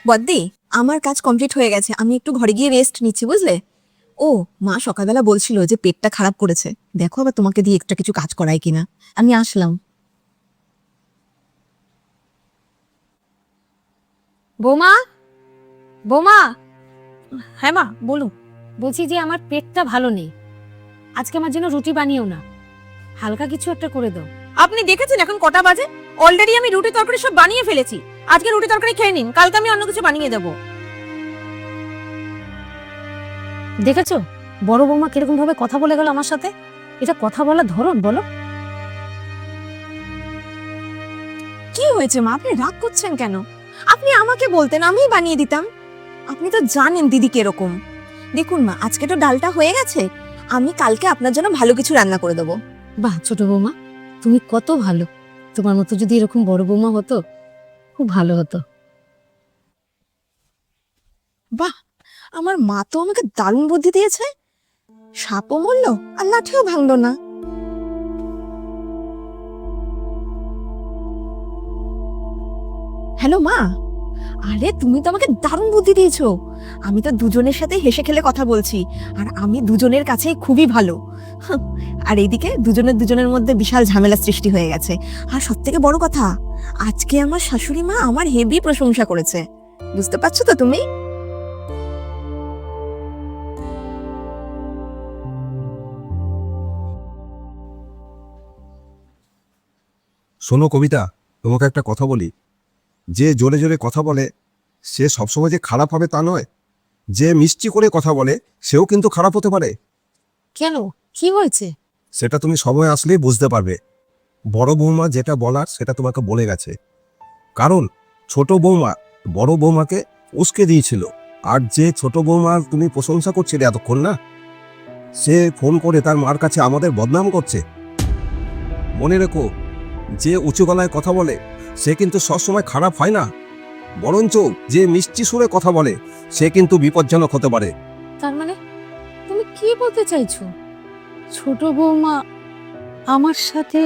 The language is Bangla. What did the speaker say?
বদ্দি, আমার কাজ কমপ্লিট হয়ে গেছে, আমি একটু ঘরে গিয়ে রেস্ট নিচ্ছি, বুঝলে? ও, মা সকালবেলা বলছিল যে পেটটা খারাপ করেছে, দেখো আবার তোমাকে দিয়ে একটা কিছু কাজ করায় কিনা। আমি আসলাম। বৌমা, বৌমা, হ্যাঁ মা, বলুন। বলছি যে আমার পেটটা ভালো নেই, আজকে আমার জন্য রুটি বানিও না, হালকা কিছু একটা করে দাও। আপনি দেখেছেন এখন কটা বাজে? অলরেডি আমি রুটি তরকারি সব বানিয়ে ফেলেছি। আজকে রুটি তরকারি খেয়ে নিন, কালকে আমি অন্য কিছু বানিয়ে দেবো। দেখেছো বড় বৌমা কিরকম ভাবে কথা বলে গেল আমার সাথে? এটা কথা বলার ধরন বলো? কি হয়েছে মা, আপনি রাগ করছেন কেন? আপনি আমাকে বলতেন, আমিই বানিয়ে দিতাম। আপনি তো জানেন দিদি কিরকম। দেখুন মা, আজকে তো ডালটা হয়ে গেছে, আমি কালকে আপনার জন্য ভালো কিছু রান্না করে দেবো। বাহ ছোট বৌমা, তুমি কত ভালো। তোমার মতো যদি এরকম বড় বৌমা হতো খুব ভালো হতো। বাহ, আমার মা তো আমাকে দারুণ বুদ্ধি দিয়েছে। সাপও মরলো আর লাঠিও ভাঙলো না। হ্যালো মা, আরে তুমি তো আমাকে দারুণ বুদ্ধি দিয়েছো। আমি তো দুজনের সাথে হেসে খেলে কথা বলছি, আর আমি দুজনের কাছেই খুবই ভালো। হাহ, আর এইদিকে দুজনের মধ্যে বিশাল ঝামেলা সৃষ্টি হয়ে গেছে। আর সব থেকে বড় কথা, আজকে আমার শাশুড়ি মা আমার হেভি প্রশংসা করেছে। বুঝতে পারছো তো তুমি? শোনো কবিতা, তোমাকে একটা কথা বলি। যে জোরে জোরে কথা বলে সে সবসময় যে খারাপ হবে তা নয়। যে মিষ্টি করে কথা বলে সেও কিন্তু খারাপ হতে পারে। কেন, কি হয়েছে? সেটা তুমি সময় আসলেই বুঝতে পারবে। বড় বৌমা যেটা বলার সেটা তোমাকে বলে গেছে, কারণ ছোট বৌমা বড় বৌমাকে উস্কে দিয়েছিল। আর যে ছোট বৌমার তুমি প্রশংসা করছিলে এতক্ষণ না, সে ফোন করে তার মার কাছে আমাদের বদনাম করছে। মনে রেখো, যে উঁচু গলায় কথা বলে সে কিন্তু সবসময় খারাপ হয় না, বরঞ্চ যে মিষ্টি সুরে কথা বলে সে কিন্তু বিপজ্জনক হতে পারে। তার মানে তুমি কি বলতে চাইছো? ছোট বৌমা আমার সাথে